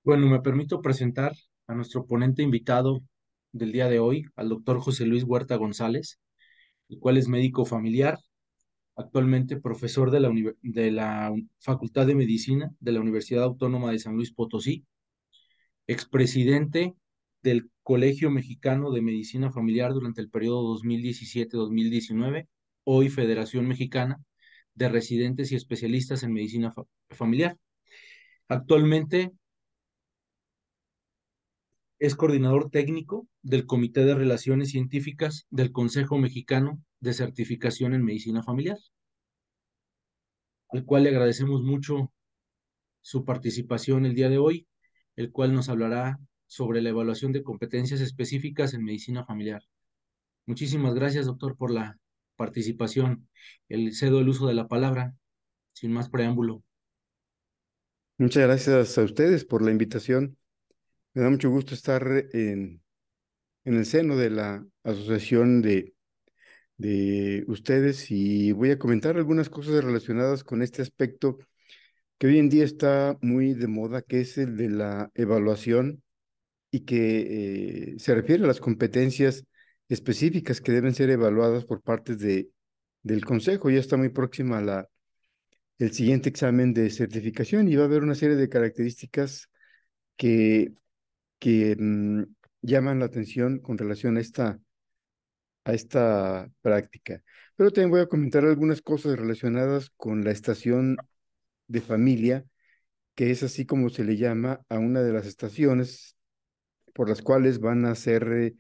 Bueno, me permito presentar a nuestro ponente invitado del día de hoy, al doctor José Luis Huerta González, el cual es médico familiar, actualmente profesor de la Facultad de Medicina de la Universidad Autónoma de San Luis Potosí, expresidente del Colegio Mexicano de Medicina Familiar durante el periodo 2017-2019, hoy Federación Mexicana de Residentes y Especialistas en Medicina Familiar. Actualmente es coordinador técnico del Comité de Relaciones Científicas del Consejo Mexicano de Certificación en Medicina Familiar, al cual le agradecemos mucho su participación el día de hoy, el cual nos hablará sobre la evaluación de competencias específicas en medicina familiar. Muchísimas gracias, doctor, por la participación. Cedo el uso de la palabra, sin más preámbulo. Muchas gracias a ustedes por la invitación. Me da mucho gusto estar en el seno de la asociación de ustedes y voy a comentar algunas cosas relacionadas con este aspecto que hoy en día está muy de moda, que es el de la evaluación y que se refiere a las competencias específicas que deben ser evaluadas por parte del Consejo. Ya está muy próxima el siguiente examen de certificación y va a haber una serie de características que que llaman la atención con relación a esta práctica. Pero también voy a comentar algunas cosas relacionadas con la estación de familia, que es así como se le llama a una de las estaciones por las cuales van a ser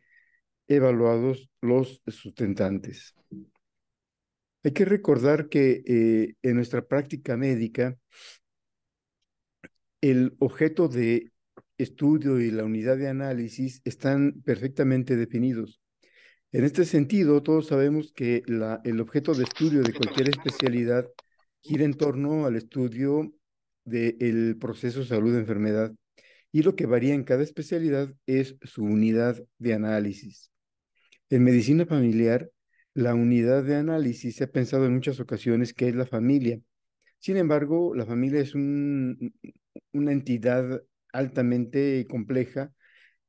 evaluados los sustentantes. Hay que recordar que en nuestra práctica médica, el objeto de estudio y la unidad de análisis están perfectamente definidos. En este sentido, todos sabemos que el objeto de estudio de cualquier especialidad gira en torno al estudio del proceso salud-enfermedad y lo que varía en cada especialidad es su unidad de análisis. En medicina familiar, la unidad de análisis se ha pensado en muchas ocasiones que es la familia. Sin embargo, la familia es una entidad altamente compleja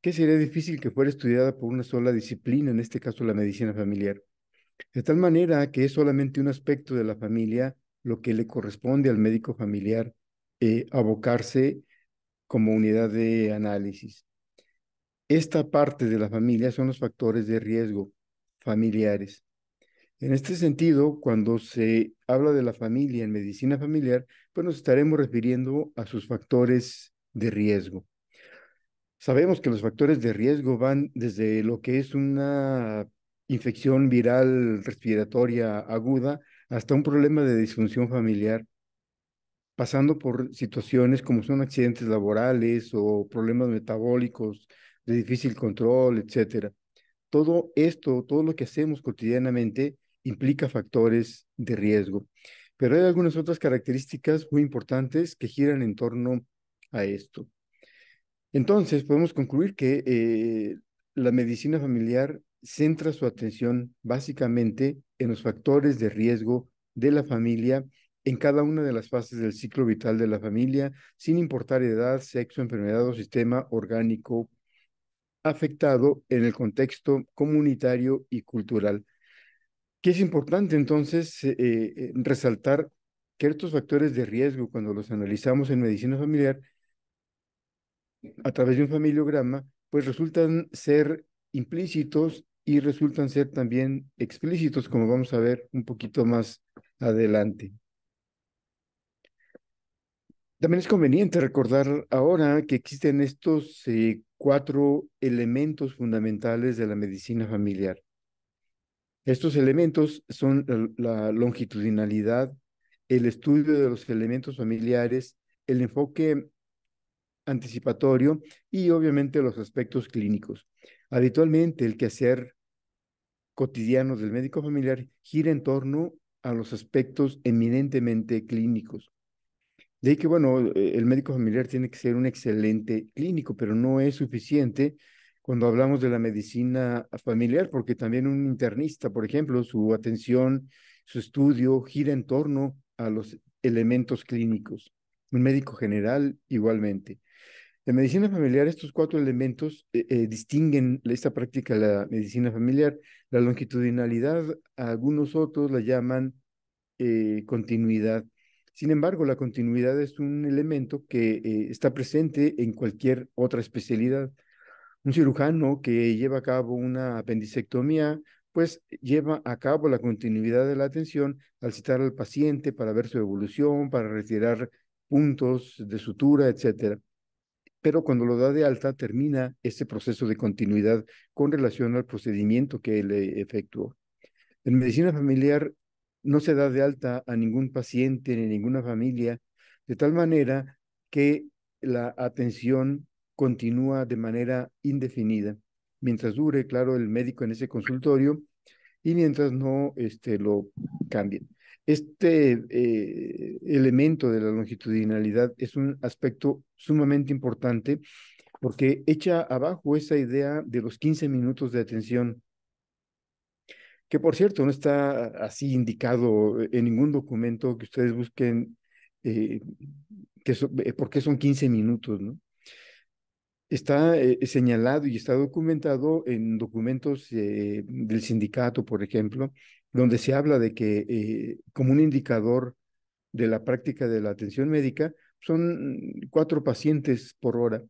que sería difícil que fuera estudiada por una sola disciplina, en este caso la medicina familiar. De tal manera que es solamente un aspecto de la familia lo que le corresponde al médico familiar abocarse como unidad de análisis. Esta parte de la familia son los factores de riesgo familiares. En este sentido, cuando se habla de la familia en medicina familiar, pues nos estaremos refiriendo a sus factores de riesgo. Sabemos que los factores de riesgo van desde lo que es una infección viral respiratoria aguda hasta un problema de disfunción familiar, pasando por situaciones como son accidentes laborales o problemas metabólicos de difícil control, etcétera. Todo esto, todo lo que hacemos cotidianamente implica factores de riesgo, pero hay algunas otras características muy importantes que giran en torno a esto. Entonces, podemos concluir que la medicina familiar centra su atención básicamente en los factores de riesgo de la familia en cada una de las fases del ciclo vital de la familia, sin importar edad, sexo, enfermedad o sistema orgánico afectado en el contexto comunitario y cultural. Que es importante entonces resaltar que estos factores de riesgo, cuando los analizamos en medicina familiar, a través de un familiograma, pues resultan ser implícitos y resultan ser también explícitos, como vamos a ver un poquito más adelante. También es conveniente recordar ahora que existen estos cuatro elementos fundamentales de la medicina familiar. Estos elementos son la longitudinalidad, el estudio de los elementos familiares, el enfoque anticipatorio y obviamente los aspectos clínicos. Habitualmente el quehacer cotidiano del médico familiar gira en torno a los aspectos eminentemente clínicos. De ahí que, bueno, el médico familiar tiene que ser un excelente clínico, pero no es suficiente cuando hablamos de la medicina familiar, porque también un internista, por ejemplo, su atención, su estudio gira en torno a los elementos clínicos. Un médico general igualmente. En medicina familiar, estos cuatro elementos distinguen esta práctica de la medicina familiar. La longitudinalidad, algunos otros la llaman continuidad. Sin embargo, la continuidad es un elemento que está presente en cualquier otra especialidad. Un cirujano que lleva a cabo una apendicectomía, pues lleva a cabo la continuidad de la atención al citar al paciente para ver su evolución, para retirar puntos de sutura, etcétera. Pero cuando lo da de alta, termina ese proceso de continuidad con relación al procedimiento que le efectuó. En medicina familiar no se da de alta a ningún paciente ni ninguna familia, de tal manera que la atención continúa de manera indefinida, mientras dure, claro, el médico en ese consultorio y mientras no lo cambien. Este elemento de la longitudinalidad es un aspecto sumamente importante porque echa abajo esa idea de los 15 minutos de atención, que por cierto no está así indicado en ningún documento que ustedes busquen, eh, por qué son 15 minutos, ¿no? Está señalado y está documentado en documentos del sindicato, por ejemplo, donde se habla de que como un indicador de la práctica de la atención médica son 4 pacientes por hora,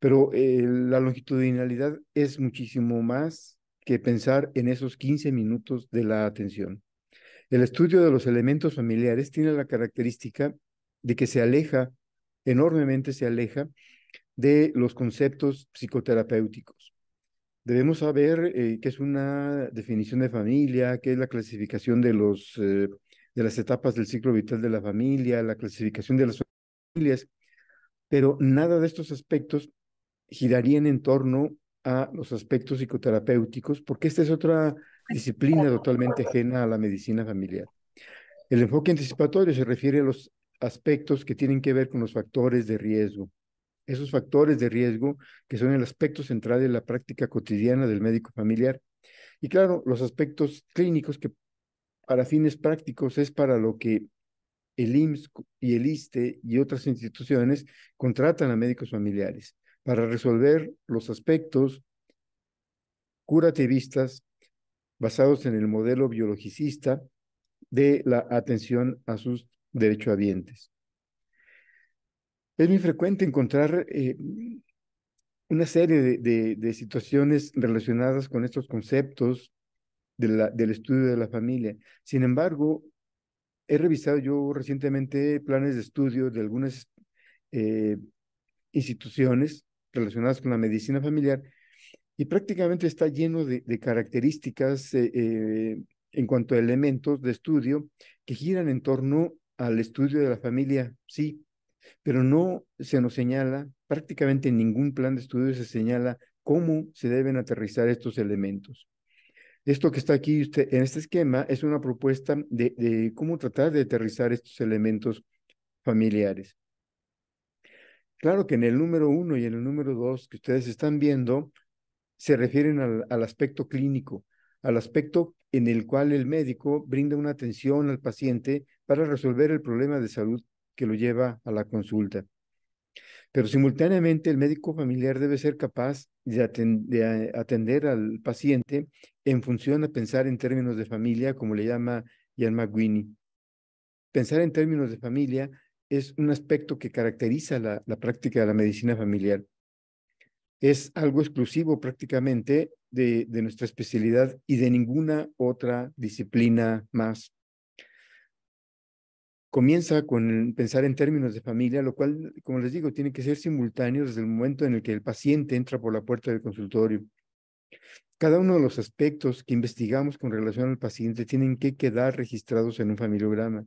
pero la longitudinalidad es muchísimo más que pensar en esos 15 minutos de la atención. El estudio de los elementos familiares tiene la característica de que se aleja, enormemente se aleja de los conceptos psicoterapéuticos. Debemos saber qué es una definición de familia, qué es la clasificación de las etapas del ciclo vital de la familia, la clasificación de las familias, pero nada de estos aspectos girarían en torno a los aspectos psicoterapéuticos, porque esta es otra disciplina totalmente ajena a la medicina familiar. El enfoque anticipatorio se refiere a los aspectos que tienen que ver con los factores de riesgo. Esos factores de riesgo que son el aspecto central de la práctica cotidiana del médico familiar. Y claro, los aspectos clínicos que para fines prácticos es para lo que el IMSS y el ISSSTE y otras instituciones contratan a médicos familiares para resolver los aspectos curativistas basados en el modelo biologicista de la atención a sus derechohabientes. Es muy frecuente encontrar una serie de situaciones relacionadas con estos conceptos del estudio de la familia. Sin embargo, he revisado yo recientemente planes de estudio de algunas eh, instituciones relacionadas con la medicina familiar y prácticamente está lleno de características en cuanto a elementos de estudio que giran en torno al estudio de la familia, sí, pero no se nos señala, prácticamente en ningún plan de estudio se señala cómo se deben aterrizar estos elementos. Esto que está aquí en este esquema es una propuesta de cómo tratar de aterrizar estos elementos familiares. Claro que en el número 1 y en el número 2 que ustedes están viendo se refieren al aspecto clínico, al aspecto en el cual el médico brinda una atención al paciente para resolver el problema de salud que lo lleva a la consulta. Pero simultáneamente el médico familiar debe ser capaz de atender al paciente en función a pensar en términos de familia, como le llama Ian McWhinney. Pensar en términos de familia es un aspecto que caracteriza la práctica de la medicina familiar. Es algo exclusivo prácticamente de nuestra especialidad y de ninguna otra disciplina más. Comienza con pensar en términos de familia, lo cual, como les digo, tiene que ser simultáneo desde el momento en el que el paciente entra por la puerta del consultorio. Cada uno de los aspectos que investigamos con relación al paciente tienen que quedar registrados en un familiograma.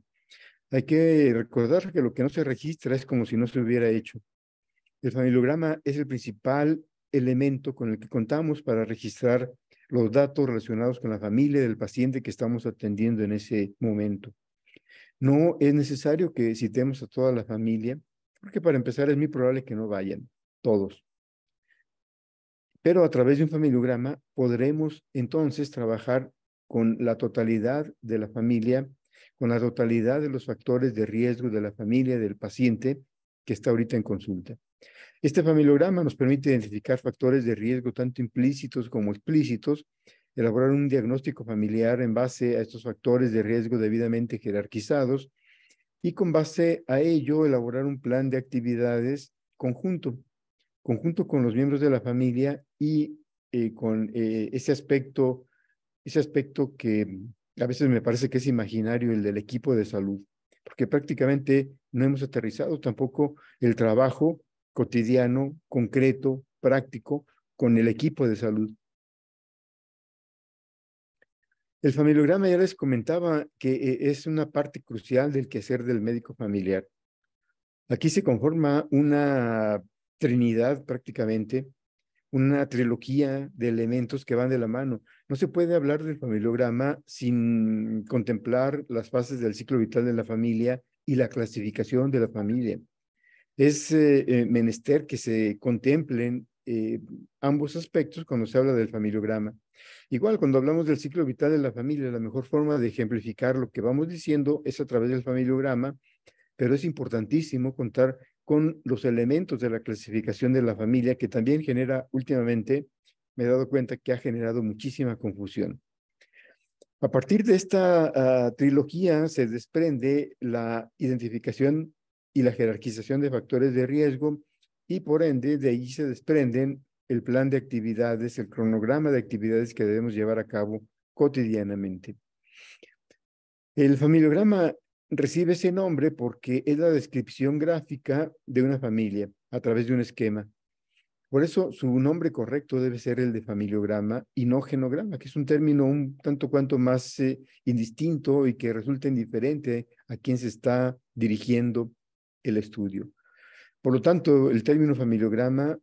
Hay que recordar que lo que no se registra es como si no se hubiera hecho. El familiograma es el principal elemento con el que contamos para registrar los datos relacionados con la familia del paciente que estamos atendiendo en ese momento. No es necesario que citemos a toda la familia, porque para empezar es muy probable que no vayan todos. Pero a través de un familiograma podremos entonces trabajar con la totalidad de la familia, con la totalidad de los factores de riesgo de la familia, del paciente, que está ahorita en consulta. Este familiograma nos permite identificar factores de riesgo tanto implícitos como explícitos, elaborar un diagnóstico familiar en base a estos factores de riesgo debidamente jerarquizados y con base a ello elaborar un plan de actividades conjunto con los miembros de la familia y con ese aspecto que a veces me parece que es imaginario, el del equipo de salud, porque prácticamente no hemos aterrizado tampoco el trabajo cotidiano, concreto, práctico, con el equipo de salud. El familiograma ya les comentaba que es una parte crucial del quehacer del médico familiar. Aquí se conforma una trinidad prácticamente, una trilogía de elementos que van de la mano. No se puede hablar del familiograma sin contemplar las fases del ciclo vital de la familia y la clasificación de la familia. Es menester que se contemplen ambos aspectos cuando se habla del familiograma. Igual, cuando hablamos del ciclo vital de la familia, la mejor forma de ejemplificar lo que vamos diciendo es a través del familiograma, pero es importantísimo contar con los elementos de la clasificación de la familia, que también genera últimamente, me he dado cuenta que ha generado muchísima confusión. A partir de esta trilogía se desprende la identificación y la jerarquización de factores de riesgo y por ende de ahí se desprenden el plan de actividades, el cronograma de actividades que debemos llevar a cabo cotidianamente. El familiograma recibe ese nombre porque es la descripción gráfica de una familia a través de un esquema. Por eso su nombre correcto debe ser el de familiograma y no genograma, que es un término un tanto cuanto más indistinto y que resulta indiferente a quien se está dirigiendo el estudio. Por lo tanto, el término familiograma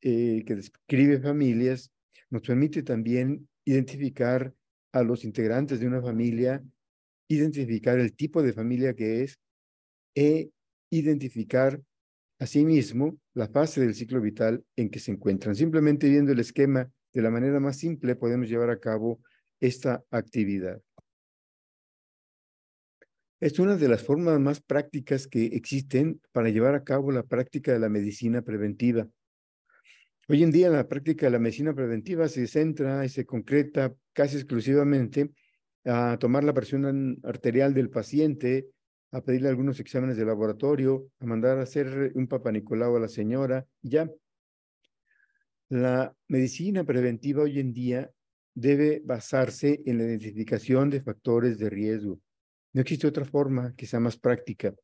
que describe familias nos permite también identificar a los integrantes de una familia, identificar el tipo de familia que es e identificar asimismo la fase del ciclo vital en que se encuentran. Simplemente viendo el esquema de la manera más simple podemos llevar a cabo esta actividad. Es una de las formas más prácticas que existen para llevar a cabo la práctica de la medicina preventiva. Hoy en día la práctica de la medicina preventiva se centra y se concreta casi exclusivamente a tomar la presión arterial del paciente, a pedirle algunos exámenes de laboratorio, a mandar a hacer un papanicolau a la señora, y ya. La medicina preventiva hoy en día debe basarse en la identificación de factores de riesgo. No existe otra forma que sea más práctica.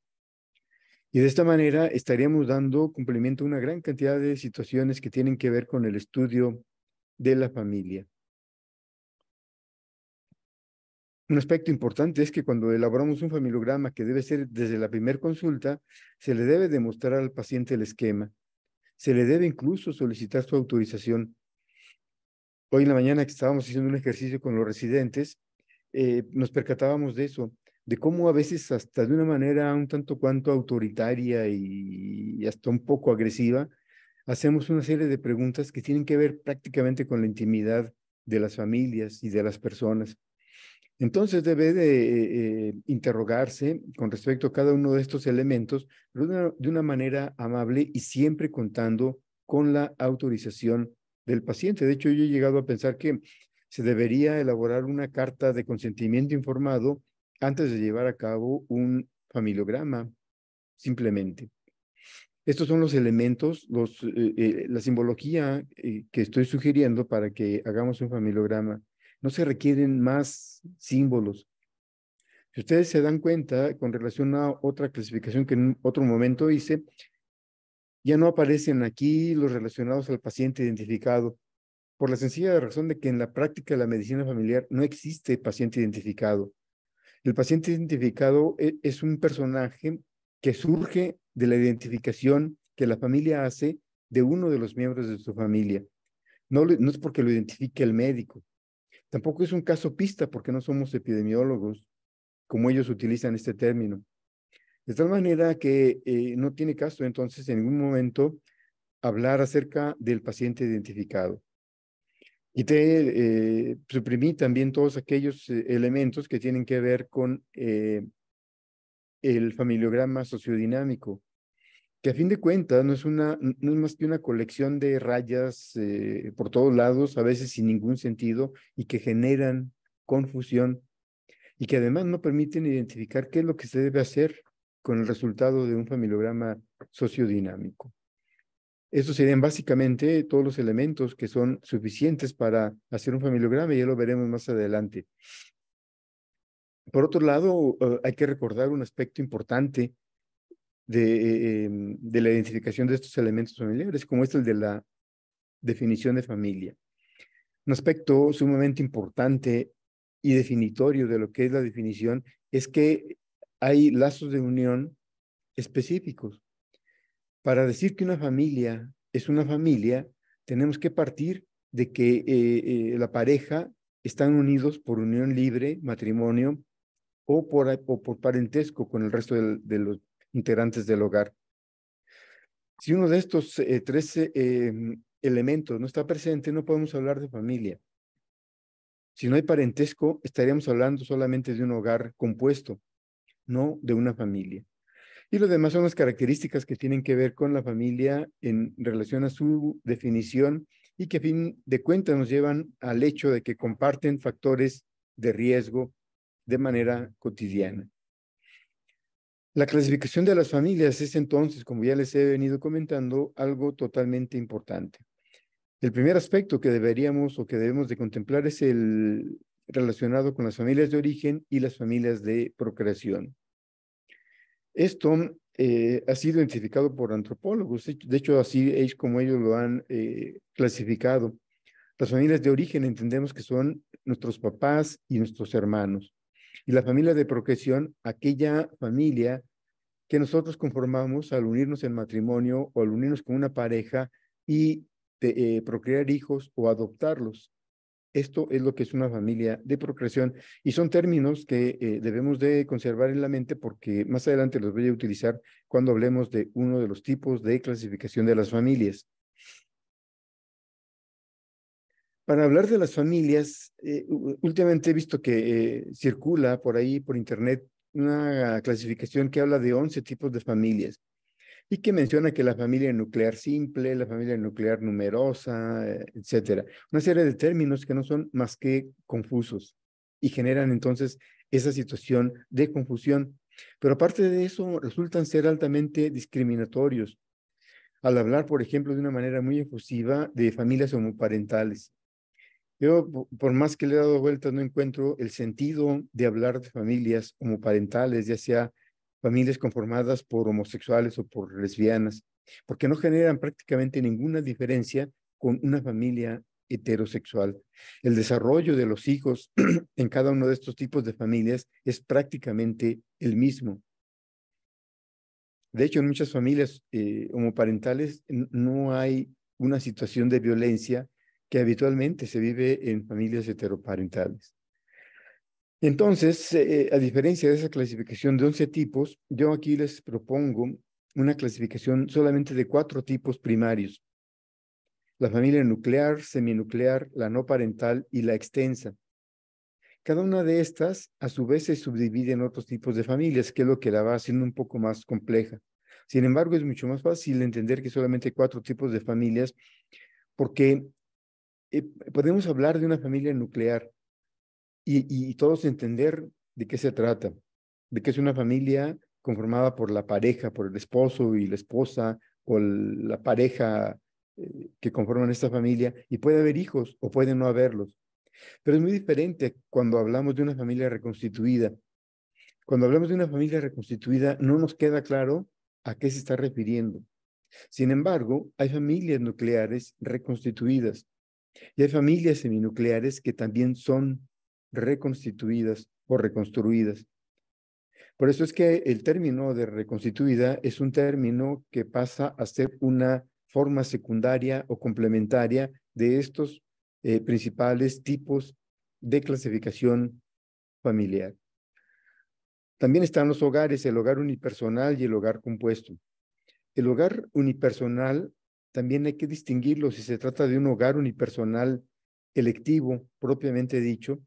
Y de esta manera estaríamos dando cumplimiento a una gran cantidad de situaciones que tienen que ver con el estudio de la familia. Un aspecto importante es que cuando elaboramos un familiograma que debe ser desde la primera consulta, se le debe demostrar al paciente el esquema. Se le debe incluso solicitar su autorización. Hoy en la mañana que estábamos haciendo un ejercicio con los residentes, nos percatábamos de eso, de cómo a veces hasta de una manera un tanto cuanto autoritaria y hasta un poco agresiva, hacemos una serie de preguntas que tienen que ver prácticamente con la intimidad de las familias y de las personas. Entonces debe de interrogarse con respecto a cada uno de estos elementos de una manera amable y siempre contando con la autorización del paciente. De hecho, yo he llegado a pensar que se debería elaborar una carta de consentimiento informado antes de llevar a cabo un familiograma, simplemente. Estos son los elementos, la simbología que estoy sugiriendo para que hagamos un familiograma. No se requieren más símbolos. Si ustedes se dan cuenta, con relación a otra clasificación que en otro momento hice, ya no aparecen aquí los relacionados al paciente identificado, por la sencilla razón de que en la práctica de la medicina familiar no existe paciente identificado. El paciente identificado es un personaje que surge de la identificación que la familia hace de uno de los miembros de su familia. No es porque lo identifique el médico. Tampoco es un caso pista porque no somos epidemiólogos, como ellos utilizan este término. De tal manera que no tiene caso entonces en ningún momento hablar acerca del paciente identificado. Y te suprimí también todos aquellos elementos que tienen que ver con el familiograma sociodinámico. que a fin de cuentas no es más que una colección de rayas por todos lados, a veces sin ningún sentido, y que generan confusión y que además no permiten identificar qué es lo que se debe hacer con el resultado de un familiograma sociodinámico. Estos serían básicamente todos los elementos que son suficientes para hacer un familiograma, y ya lo veremos más adelante. Por otro lado, hay que recordar un aspecto importante de la identificación de estos elementos familiares, como es el de la definición de familia. Un aspecto sumamente importante y definitorio de lo que es la definición es que hay lazos de unión específicos. Para decir que una familia es una familia, tenemos que partir de que la pareja están unidos por unión libre, matrimonio, o por parentesco con el resto de los integrantes del hogar. Si uno de estos tres elementos no está presente, no podemos hablar de familia. Si no hay parentesco, estaríamos hablando solamente de un hogar compuesto, no de una familia. Y lo demás son las características que tienen que ver con la familia en relación a su definición y que a fin de cuentas nos llevan al hecho de que comparten factores de riesgo de manera cotidiana. La clasificación de las familias es entonces, como ya les he venido comentando, algo totalmente importante. El primer aspecto que deberíamos o que debemos de contemplar es el relacionado con las familias de origen y las familias de procreación. Esto ha sido identificado por antropólogos, de hecho así es como ellos lo han clasificado. Las familias de origen entendemos que son nuestros papás y nuestros hermanos. Y la familia de procreación, aquella familia que nosotros conformamos al unirnos en matrimonio o al unirnos con una pareja y procrear hijos o adoptarlos. Esto es lo que es una familia de procreación y son términos que debemos de conservar en la mente porque más adelante los voy a utilizar cuando hablemos de uno de los tipos de clasificación de las familias. Para hablar de las familias, últimamente he visto que circula por ahí, por internet, una clasificación que habla de 11 tipos de familias y que menciona que la familia nuclear simple, la familia nuclear numerosa, etcétera. Una serie de términos que no son más que confusos y generan entonces esa situación de confusión. Pero aparte de eso, resultan ser altamente discriminatorios al hablar, por ejemplo, de una manera muy efusiva de familias homoparentales. Yo, por más que le he dado vueltas, no encuentro el sentido de hablar de familias homoparentales, ya sea familias conformadas por homosexuales o por lesbianas, porque no generan prácticamente ninguna diferencia con una familia heterosexual. El desarrollo de los hijos en cada uno de estos tipos de familias es prácticamente el mismo. De hecho, en muchas familias homoparentales no hay una situación de violencia que habitualmente se vive en familias heteroparentales. Entonces, a diferencia de esa clasificación de 11 tipos, yo aquí les propongo una clasificación solamente de 4 tipos primarios: la familia nuclear, seminuclear, la no parental y la extensa. Cada una de estas, a su vez, se subdivide en otros tipos de familias, que es lo que la va haciendo un poco más compleja. Sin embargo, es mucho más fácil entender que solamente hay 4 tipos de familias, porque podemos hablar de una familia nuclear y todos entender de qué se trata, de que es una familia conformada por la pareja, por el esposo y la esposa, o la pareja que conforman esta familia, y puede haber hijos o puede no haberlos. Pero es muy diferente cuando hablamos de una familia reconstituida. Cuando hablamos de una familia reconstituida, no nos queda claro a qué se está refiriendo. Sin embargo, hay familias nucleares reconstituidas y hay familias seminucleares que también son reconstituidas o reconstruidas. Por eso es que el término de reconstituida es un término que pasa a ser una forma secundaria o complementaria de estos principales tipos de clasificación familiar. También están los hogares, el hogar unipersonal y el hogar compuesto. El hogar unipersonal también hay que distinguirlo si se trata de un hogar unipersonal electivo, propiamente dicho,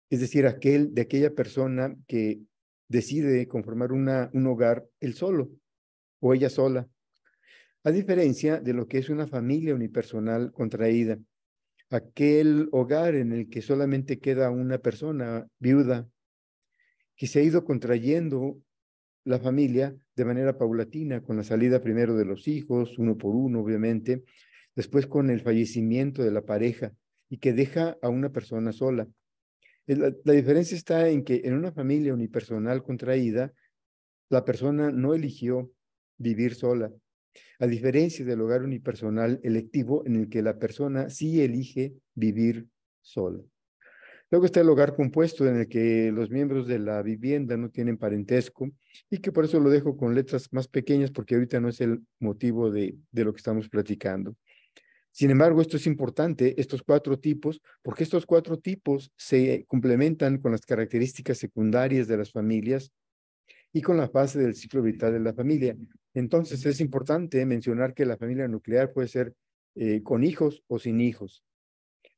es decir, de aquella persona que decide conformar un hogar él solo o ella sola, a diferencia de lo que es una familia unipersonal contraída, aquel hogar en el que solamente queda una persona viuda, que se ha ido contrayendo la familia de manera paulatina, con la salida primero de los hijos, uno por uno, obviamente, después con el fallecimiento de la pareja y que deja a una persona sola. La diferencia está en que en una familia unipersonal contraída, la persona no eligió vivir sola, a diferencia del hogar unipersonal electivo en el que la persona sí elige vivir sola. Luego está el hogar compuesto en el que los miembros de la vivienda no tienen parentesco y que por eso lo dejo con letras más pequeñas porque ahorita no es el motivo de lo que estamos platicando. Sin embargo, esto es importante, estos 4 tipos, porque estos 4 tipos se complementan con las características secundarias de las familias y con la fase del ciclo vital de la familia. Entonces, es importante mencionar que la familia nuclear puede ser con hijos o sin hijos.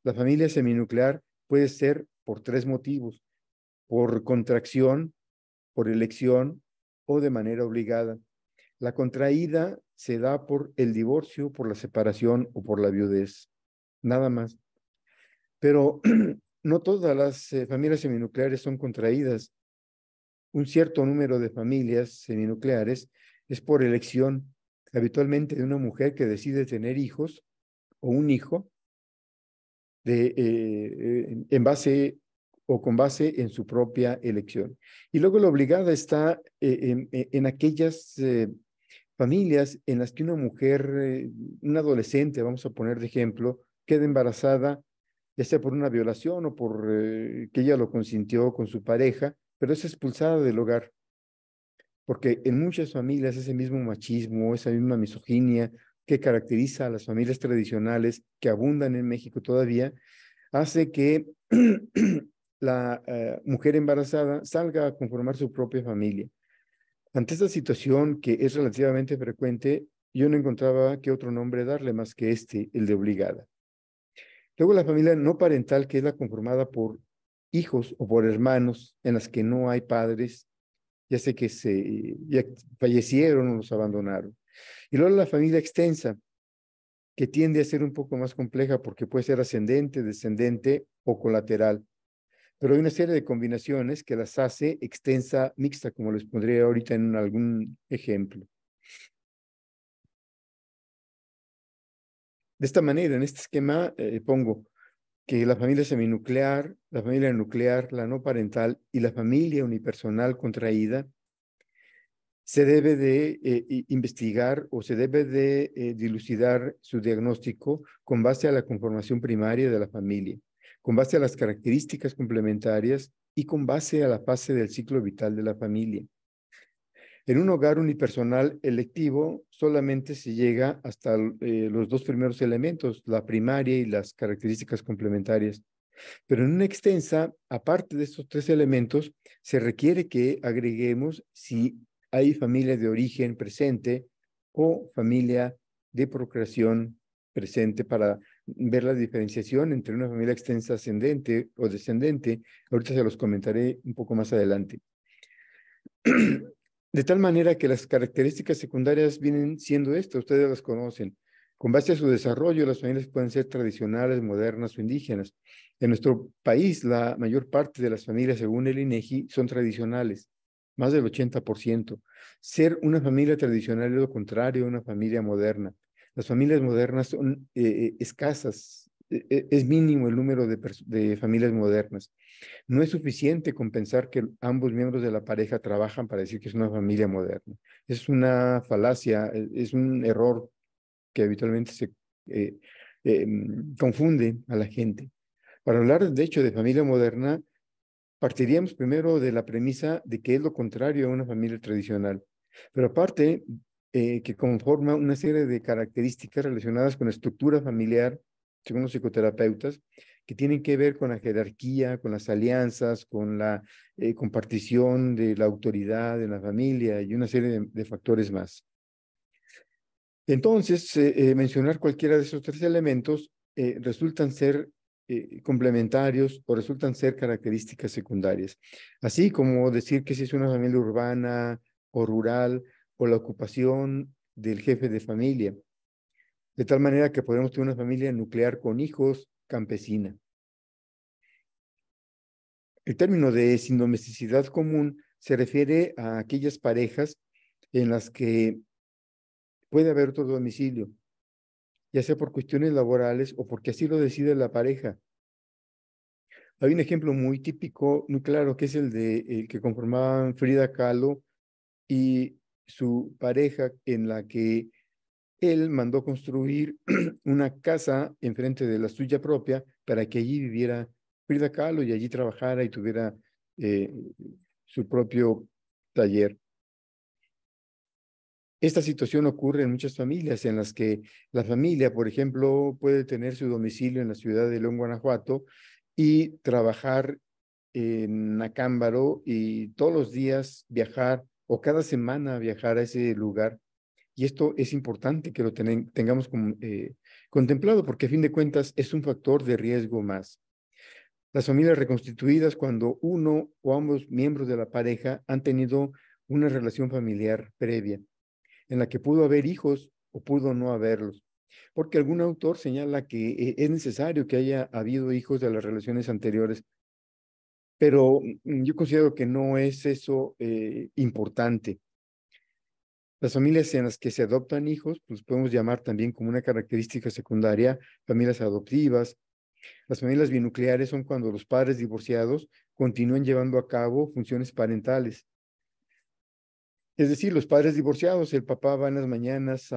La familia seminuclear puede ser por 3 motivos: por contracción, por elección o de manera obligada. La contraída se da por el divorcio, por la separación o por la viudez, nada más. Pero no todas las familias seminucleares son contraídas. Un cierto número de familias seminucleares es por elección, habitualmente de una mujer que decide tener hijos o un hijo en base o con base en su propia elección. Y luego la obligada está en aquellas familias en las que una mujer, una adolescente, vamos a poner de ejemplo, queda embarazada, ya sea por una violación o por que ella lo consintió con su pareja, pero es expulsada del hogar. Porque en muchas familias ese mismo machismo, esa misma misoginia que caracteriza a las familias tradicionales que abundan en México todavía, hace que la mujer embarazada salga a conformar su propia familia. Ante esta situación que es relativamente frecuente, yo no encontraba qué otro nombre darle más que el de obligada. Luego la familia no parental, que es la conformada por hijos o por hermanos en las que no hay padres, ya sé que ya fallecieron o los abandonaron. Y luego la familia extensa, que tiende a ser un poco más compleja porque puede ser ascendente, descendente o colateral. Pero hay una serie de combinaciones que las hace extensa, mixta, como les pondría ahorita en algún ejemplo. De esta manera, en este esquema, pongo que la familia seminuclear, la familia nuclear, la no parental y la familia unipersonal contraída se debe de investigar o se debe de dilucidar su diagnóstico con base a la conformación primaria de la familia, con base a las características complementarias y con base a la fase del ciclo vital de la familia. En un hogar unipersonal electivo solamente se llega hasta los 2 primeros elementos, la primaria y las características complementarias. Pero en una extensa, aparte de estos 3 elementos, se requiere que agreguemos si hay familia de origen presente o familia de procreación presente para ver la diferenciación entre una familia extensa ascendente o descendente. Ahorita se los comentaré un poco más adelante. De tal manera que las características secundarias vienen siendo estas, ustedes las conocen. Con base a su desarrollo, las familias pueden ser tradicionales, modernas o indígenas. En nuestro país, la mayor parte de las familias, según el INEGI, son tradicionales, más del 80%. Ser una familia tradicional es lo contrario a una familia moderna. Las familias modernas son escasas, es mínimo el número de familias modernas. No es suficiente con pensar que ambos miembros de la pareja trabajan para decir que es una familia moderna. Es una falacia, es un error que habitualmente se confunde a la gente. Para hablar, de hecho, de familia moderna, partiríamos primero de la premisa de que es lo contrario a una familia tradicional. Pero aparte, que conforma una serie de características relacionadas con la estructura familiar, según los psicoterapeutas, que tienen que ver con la jerarquía, con las alianzas, con la compartición de la autoridad en la familia y una serie de factores más. Entonces, mencionar cualquiera de esos 3 elementos resultan ser complementarios o resultan ser características secundarias. Así como decir que si es una familia urbana o rural o la ocupación del jefe de familia, de tal manera que podemos tener una familia nuclear con hijos campesina. El término de sin domesticidad común se refiere a aquellas parejas en las que puede haber otro domicilio, ya sea por cuestiones laborales o porque así lo decide la pareja. Hay un ejemplo muy típico, muy claro, que es el que conformaban Frida Kahlo y su pareja, en la que él mandó construir una casa enfrente de la suya propia para que allí viviera Frida Kahlo y allí trabajara y tuviera eh, su propio taller. Esta situación ocurre en muchas familias en las que la familia, por ejemplo, puede tener su domicilio en la ciudad de León, Guanajuato, y trabajar en Acámbaro y todos los días viajar o cada semana viajar a ese lugar. Y esto es importante que lo tengamos contemplado porque a fin de cuentas es un factor de riesgo más. Las familias reconstituidas cuando uno o ambos miembros de la pareja han tenido una relación familiar previa en la que pudo haber hijos o pudo no haberlos. Porque algún autor señala que es necesario que haya habido hijos de las relaciones anteriores, pero yo considero que no es eso importante. Las familias en las que se adoptan hijos, pues podemos llamar también como una característica secundaria familias adoptivas. Las familias binucleares son cuando los padres divorciados continúan llevando a cabo funciones parentales. Es decir, los padres divorciados, el papá va en las mañanas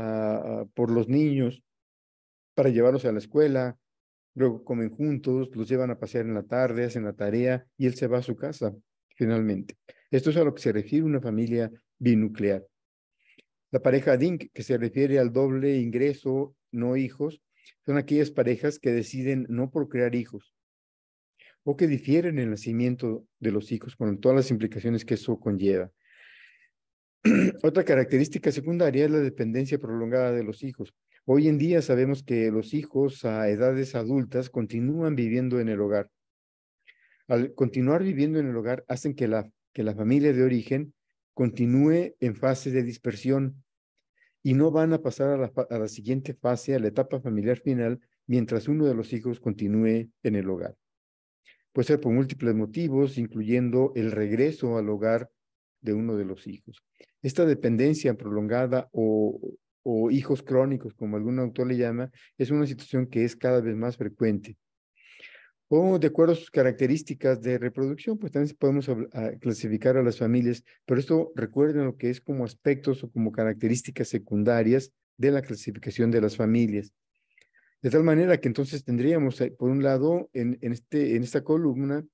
por los niños para llevarlos a la escuela, luego comen juntos, los llevan a pasear en la tarde, hacen la tarea y él se va a su casa, finalmente. Esto es a lo que se refiere una familia binuclear. La pareja DINC, que se refiere al doble ingreso, no hijos, son aquellas parejas que deciden no procrear hijos o que difieren en el nacimiento de los hijos, con todas las implicaciones que eso conlleva. Otra característica secundaria es la dependencia prolongada de los hijos. Hoy en día sabemos que los hijos a edades adultas continúan viviendo en el hogar. Al continuar viviendo en el hogar, hacen que la familia de origen continúe en fase de dispersión y no van a pasar a la siguiente fase, a la etapa familiar final, mientras uno de los hijos continúe en el hogar. Puede ser por múltiples motivos, incluyendo el regreso al hogar de uno de los hijos. Esta dependencia prolongada o hijos crónicos, como algún autor le llama, es una situación que es cada vez más frecuente. O de acuerdo a sus características de reproducción, pues también podemos clasificar a las familias, pero esto recuerden lo que es como aspectos o como características secundarias de la clasificación de las familias. De tal manera que entonces tendríamos, por un lado, en esta columna,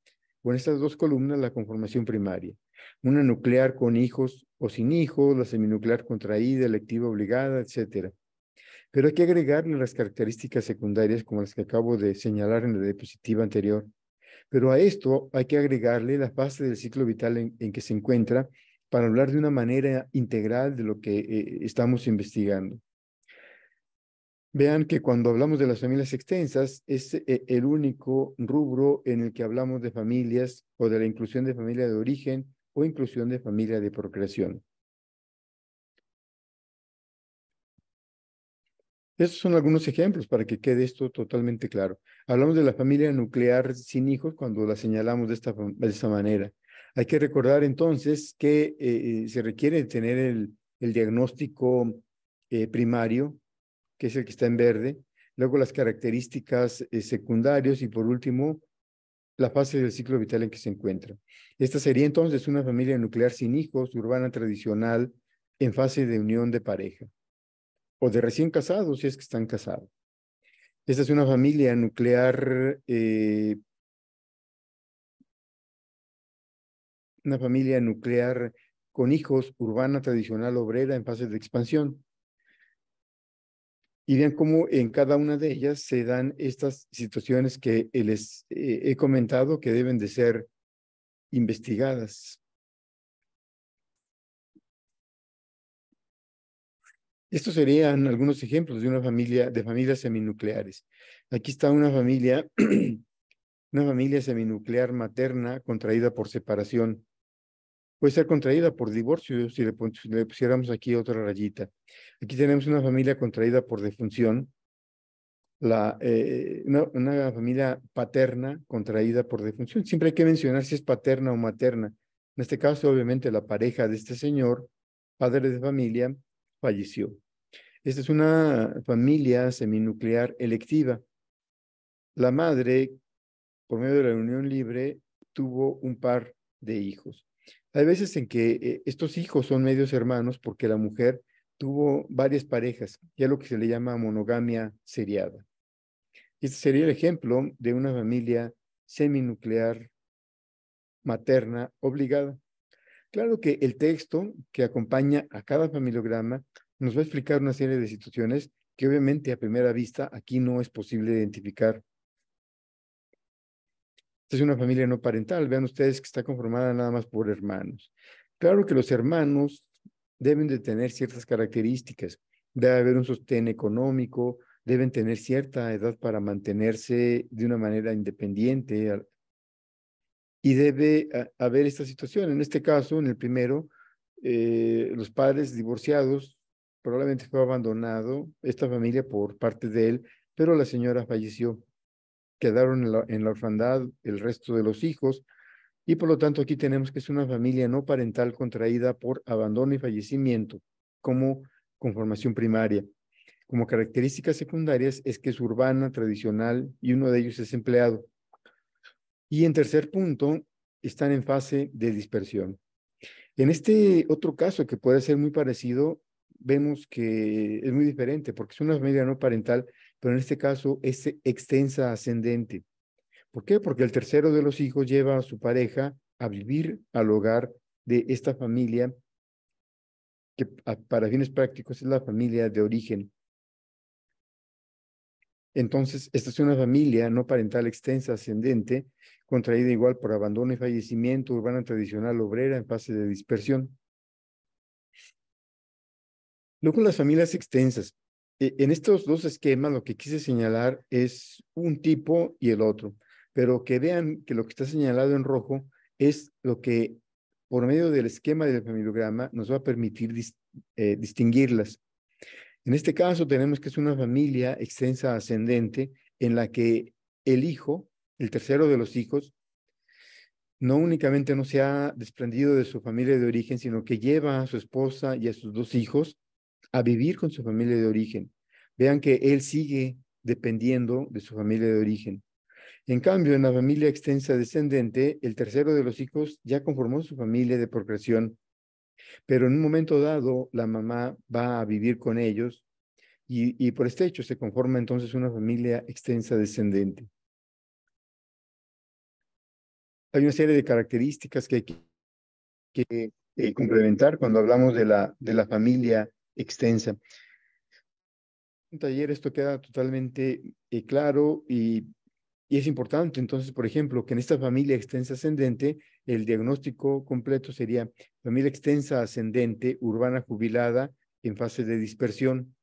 o en estas dos columnas, la conformación primaria. Una nuclear con hijos o sin hijos, la seminuclear contraída, electiva obligada, etcétera. Pero hay que agregarle las características secundarias como las que acabo de señalar en la diapositiva anterior. Pero a esto hay que agregarle la fase del ciclo vital en que se encuentra para hablar de una manera integral de lo que estamos investigando. Vean que cuando hablamos de las familias extensas, es el único rubro en el que hablamos de familias o de la inclusión de familia de origen o inclusión de familia de procreación. Estos son algunos ejemplos para que quede esto totalmente claro. Hablamos de la familia nuclear sin hijos cuando la señalamos de esta manera. Hay que recordar entonces que se requiere tener el diagnóstico primario, que es el que está en verde, luego las características secundarias y por último la fase del ciclo vital en que se encuentra. Esta sería entonces una familia nuclear sin hijos, urbana tradicional, en fase de unión de pareja o de recién casados si es que están casados. Esta es una familia nuclear, con hijos, urbana tradicional obrera en fase de expansión. Y vean cómo en cada una de ellas se dan estas situaciones que les he comentado que deben de ser investigadas. Estos serían algunos ejemplos de de familias seminucleares. Aquí está una familia, una familia seminuclear materna contraída por separación. puede ser contraída por divorcio, si le pusiéramos aquí otra rayita. Aquí tenemos una familia contraída por defunción, una familia paterna contraída por defunción. Siempre hay que mencionar si es paterna o materna. En este caso, obviamente, la pareja de este señor, padre de familia, falleció. Esta es una familia seminuclear electiva. La madre, por medio de la unión libre, tuvo un par de hijos. Hay veces en que estos hijos son medios hermanos porque la mujer tuvo varias parejas, ya lo que se le llama monogamia seriada. Este sería el ejemplo de una familia seminuclear materna obligada. Claro que el texto que acompaña a cada familiograma nos va a explicar una serie de situaciones que obviamente a primera vista aquí no es posible identificar. Esta es una familia no parental. Vean ustedes que está conformada nada más por hermanos. Claro que los hermanos deben de tener ciertas características. Debe haber un sostén económico, deben tener cierta edad para mantenerse de una manera independiente y debe haber esta situación. En este caso, en el primero, los padres divorciados, probablemente fue abandonado esta familia por parte de él, pero la señora falleció. Quedaron en la orfandad el resto de los hijos y por lo tanto aquí tenemos que es una familia no parental contraída por abandono y fallecimiento como conformación primaria. Como características secundarias es que es urbana, tradicional y uno de ellos es empleado. Y en tercer punto, están en fase de dispersión. En este otro caso que puede ser muy parecido, vemos que es muy diferente porque es una familia no parental, pero en este caso es extensa ascendente. ¿Por qué? Porque el tercero de los hijos lleva a su pareja a vivir al hogar de esta familia que para fines prácticos es la familia de origen. Entonces, esta es una familia no parental extensa ascendente, contraída igual por abandono y fallecimiento, urbana tradicional obrera en fase de dispersión. Luego, las familias extensas. En estos dos esquemas, lo que quise señalar es un tipo y el otro, pero que vean que lo que está señalado en rojo es lo que, por medio del esquema del familiograma, nos va a permitir distinguirlas. En este caso, tenemos que es una familia extensa ascendente en la que el hijo, el tercero de los hijos, no únicamente no se ha desprendido de su familia de origen, sino que lleva a su esposa y a sus dos hijos a vivir con su familia de origen. Vean que él sigue dependiendo de su familia de origen. En cambio, en la familia extensa descendente, el tercero de los hijos ya conformó su familia de procreación, pero en un momento dado la mamá va a vivir con ellos y por este hecho se conforma entonces una familia extensa descendente. Hay una serie de características que hay que complementar cuando hablamos de la familia extensa. Un taller esto queda totalmente claro y es importante. Entonces, por ejemplo, que en esta familia extensa ascendente, el diagnóstico completo sería familia extensa ascendente, urbana jubilada en fase de dispersión.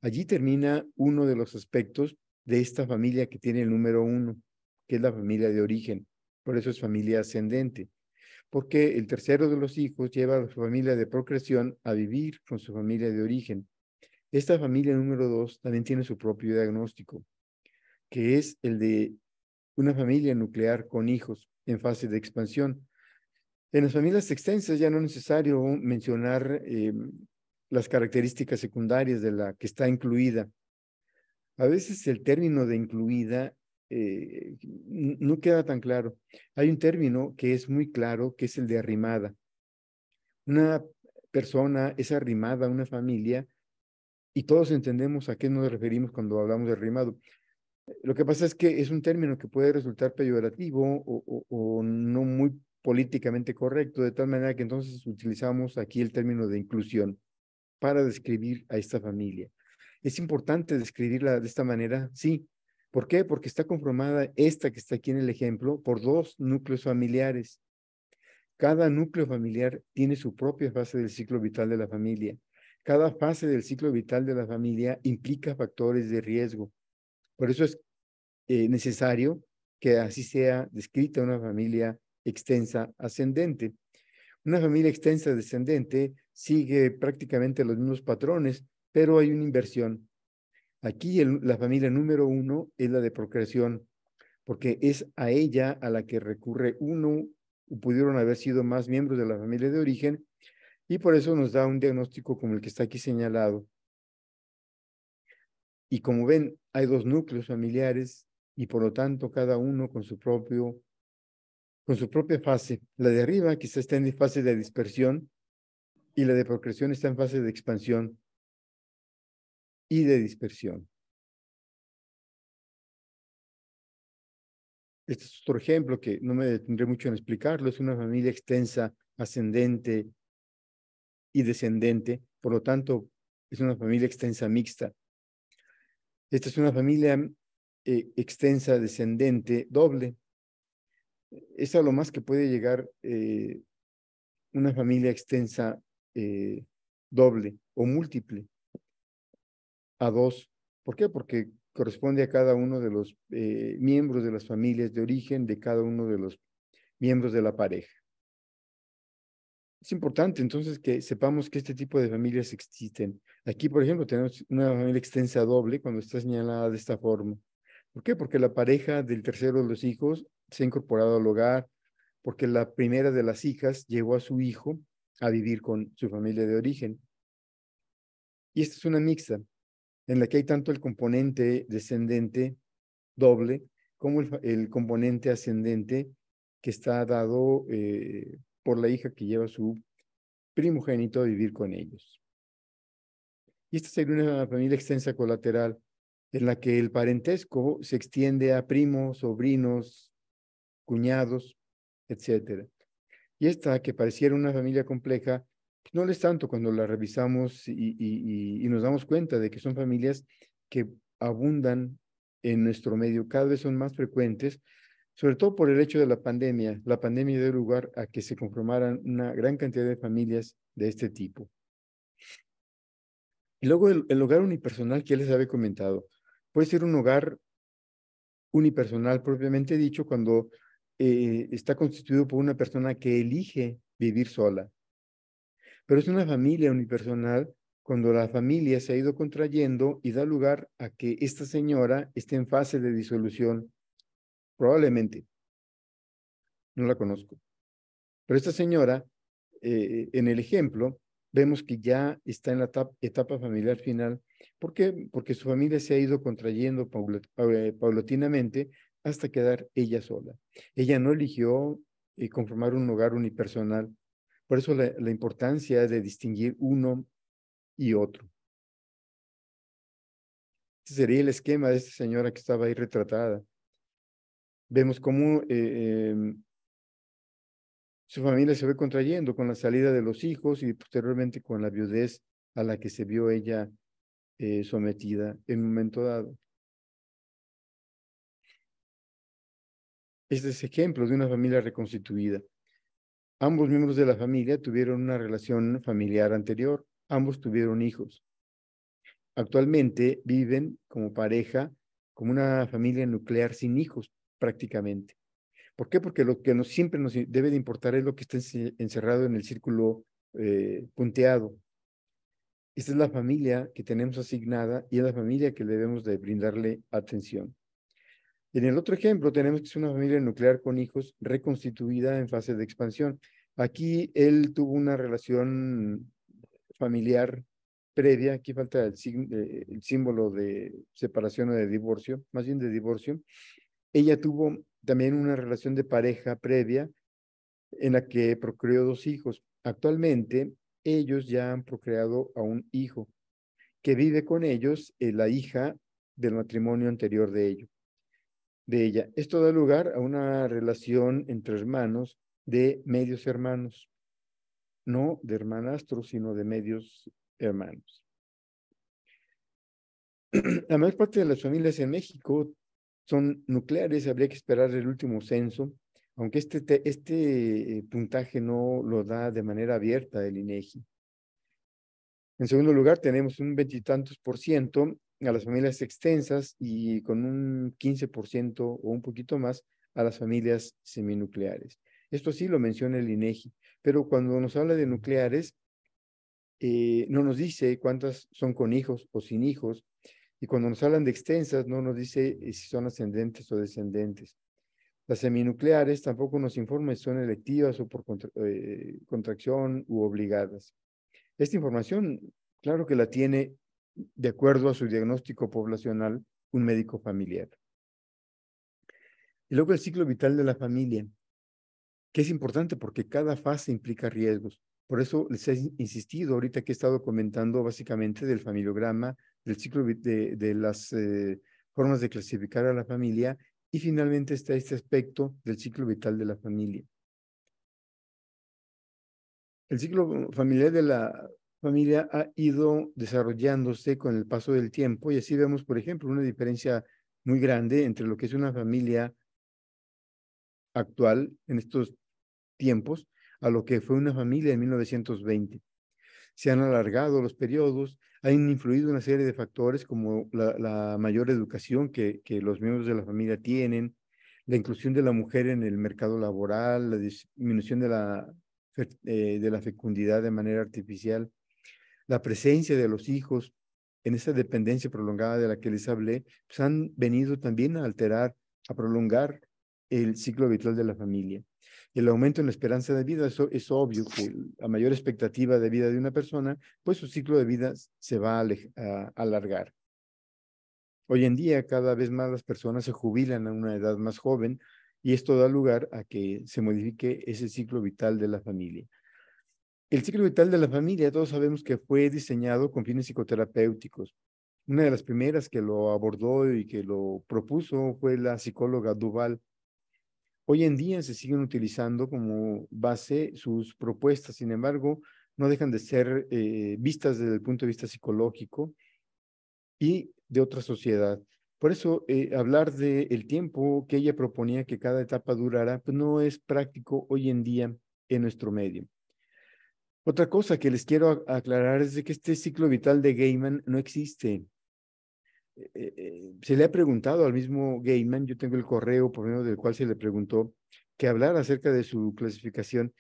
Allí termina uno de los aspectos de esta familia que tiene el número 1, que es la familia de origen. Por eso es familia ascendente, porque el tercero de los hijos lleva a su familia de procreación a vivir con su familia de origen. Esta familia número 2 también tiene su propio diagnóstico, que es el de una familia nuclear con hijos en fase de expansión. En las familias extensas ya no es necesario mencionar las características secundarias de la que está incluida. A veces el término de incluida no queda tan claro. Hay un término que es muy claro, que es el de arrimada. Una persona es arrimada a una familia y todos entendemos a qué nos referimos cuando hablamos de arrimado. Lo que pasa es que es un término que puede resultar peyorativo o no muy políticamente correcto, de tal manera que entonces utilizamos aquí el término de inclusión para describir a esta familia. ¿Es importante describirla de esta manera? Sí. ¿Por qué? Porque está conformada esta que está aquí en el ejemplo por dos núcleos familiares. Cada núcleo familiar tiene su propia fase del ciclo vital de la familia. Cada fase del ciclo vital de la familia implica factores de riesgo. Por eso es necesario que así sea descrita una familia extensa ascendente. Una familia extensa descendente sigue prácticamente los mismos patrones, pero hay una inversión. Aquí la familia número 1 es la de procreación, porque es a ella a la que recurre uno, o pudieron haber sido más miembros de la familia de origen, y por eso nos da un diagnóstico como el que está aquí señalado. Y como ven, hay dos núcleos familiares y por lo tanto cada uno con su propia fase. La de arriba quizá está en fase de dispersión y la de procreación está en fase de expansión y de dispersión. Este es otro ejemplo que no me detendré mucho en explicarlo. Es una familia extensa, ascendente y descendente. Por lo tanto, es una familia extensa mixta. Esta es una familia extensa, descendente, doble. Es a lo más que puede llegar una familia extensa doble o múltiple a dos. ¿Por qué? Porque corresponde a cada uno de los miembros de las familias de origen de cada uno de los miembros de la pareja. Es importante entonces que sepamos que este tipo de familias existen. Aquí, por ejemplo, tenemos una familia extensa doble cuando está señalada de esta forma. ¿Por qué? Porque la pareja del tercero de los hijos se ha incorporado al hogar, porque la primera de las hijas llevó a su hijo a vivir con su familia de origen. Y esta es una mixta, en la que hay tanto el componente descendente doble como el componente ascendente que está dado por la hija que lleva a su primogénito a vivir con ellos. Y esta sería una familia extensa colateral en la que el parentesco se extiende a primos, sobrinos, cuñados, etcétera. Y esta, que pareciera una familia compleja, pues no lo es tanto cuando la revisamos y nos damos cuenta de que son familias que abundan en nuestro medio, cada vez son más frecuentes, sobre todo por el hecho de la pandemia. La pandemia dio lugar a que se conformaran una gran cantidad de familias de este tipo. Y luego el hogar unipersonal que ya les había comentado. Puede ser un hogar unipersonal propiamente dicho cuando está constituido por una persona que elige vivir sola. Pero es una familia unipersonal cuando la familia se ha ido contrayendo y da lugar a que esta señora esté en fase de disolución. Probablemente, no la conozco. Pero esta señora, en el ejemplo, vemos que ya está en la etapa familiar final. ¿Por qué? Porque su familia se ha ido contrayendo paulatinamente hasta quedar ella sola. Ella no eligió conformar un hogar unipersonal. Por eso la importancia de distinguir uno y otro. Este sería el esquema de esta señora que estaba ahí retratada. Vemos cómo su familia se ve contrayendo con la salida de los hijos y posteriormente con la viudez a la que se vio ella sometida en un momento dado. Este es ejemplo de una familia reconstituida. Ambos miembros de la familia tuvieron una relación familiar anterior. Ambos tuvieron hijos. Actualmente viven como pareja, como una familia nuclear sin hijos, prácticamente. ¿Por qué? Porque lo que siempre nos debe de importar es lo que está encerrado en el círculo punteado. Esta es la familia que tenemos asignada y es la familia que debemos de brindarle atención. En el otro ejemplo tenemos que es una familia nuclear con hijos reconstituida en fase de expansión. Aquí él tuvo una relación familiar previa, aquí falta el símbolo de separación o de divorcio, más bien de divorcio. Ella tuvo también una relación de pareja previa en la que procreó 2 hijos. Actualmente, ellos ya han procreado a un hijo que vive con ellos, la hija del matrimonio anterior de ella. Esto da lugar a una relación entre hermanos de medios hermanos, no de hermanastros, sino de medios hermanos. La mayor parte de las familias en México son nucleares, habría que esperar el último censo, aunque este puntaje no lo da de manera abierta el INEGI. En segundo lugar, tenemos un veintitantos por ciento a las familias extensas y con un 15% o un poquito más a las familias seminucleares. Esto sí lo menciona el INEGI, pero cuando nos habla de nucleares, no nos dice cuántas son con hijos o sin hijos, y cuando nos hablan de extensas, no nos dice si son ascendentes o descendentes. Las seminucleares tampoco nos informan si son electivas o por contracción u obligadas. Esta información, claro que la tiene, de acuerdo a su diagnóstico poblacional, un médico familiar. Y luego el ciclo vital de la familia, que es importante porque cada fase implica riesgos. Por eso les he insistido ahorita que he estado comentando básicamente del familiograma, del ciclo de las formas de clasificar a la familia, y finalmente está este aspecto del ciclo vital de la familia. El ciclo familiar de la familia ha ido desarrollándose con el paso del tiempo, y así vemos, por ejemplo, una diferencia muy grande entre lo que es una familia actual en estos tiempos a lo que fue una familia en 1920. Se han alargado los periodos, han influido una serie de factores como la mayor educación que los miembros de la familia tienen, la inclusión de la mujer en el mercado laboral, la disminución de la fecundidad de manera artificial, la presencia de los hijos en esa dependencia prolongada de la que les hablé, pues han venido también a alterar, a prolongar el ciclo habitual de la familia. El aumento en la esperanza de vida, eso es obvio que a mayor expectativa de vida de una persona, pues su ciclo de vida se va a alargar. Hoy en día, cada vez más las personas se jubilan a una edad más joven y esto da lugar a que se modifique ese ciclo vital de la familia. El ciclo vital de la familia, todos sabemos que fue diseñado con fines psicoterapéuticos. Una de las primeras que lo abordó y que lo propuso fue la psicóloga Duval. Hoy en día se siguen utilizando como base sus propuestas, sin embargo, no dejan de ser vistas desde el punto de vista psicológico y de otra sociedad. Por eso, hablar del tiempo que ella proponía que cada etapa durara, pues no es práctico hoy en día en nuestro medio. Otra cosa que les quiero aclarar es de que este ciclo vital de Gaiman no existe. Se le ha preguntado al mismo Gaiman, yo tengo el correo por medio del cual se le preguntó que hablara acerca de su clasificación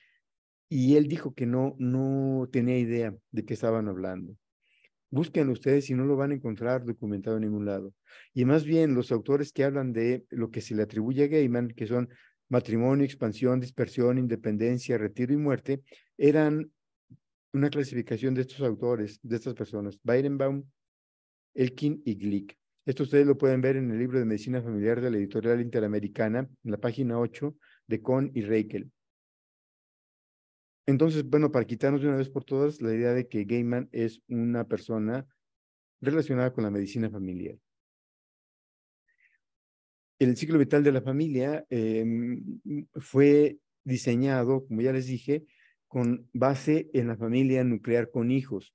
y él dijo que no tenía idea de qué estaban hablando. Busquen ustedes y no lo van a encontrar documentado en ningún lado. Y más bien los autores que hablan de lo que se le atribuye a Gaiman, que son matrimonio, expansión, dispersión, independencia, retiro y muerte, eran una clasificación de estos autores, de estas personas, Weidenbaum, Elkin y Glick. Esto ustedes lo pueden ver en el libro de Medicina Familiar de la Editorial Interamericana, en la página 8 de Kohn y Reichel. Entonces, bueno, para quitarnos de una vez por todas la idea de que Gaiman es una persona relacionada con la medicina familiar. El ciclo vital de la familia fue diseñado, como ya les dije, con base en la familia nuclear con hijos.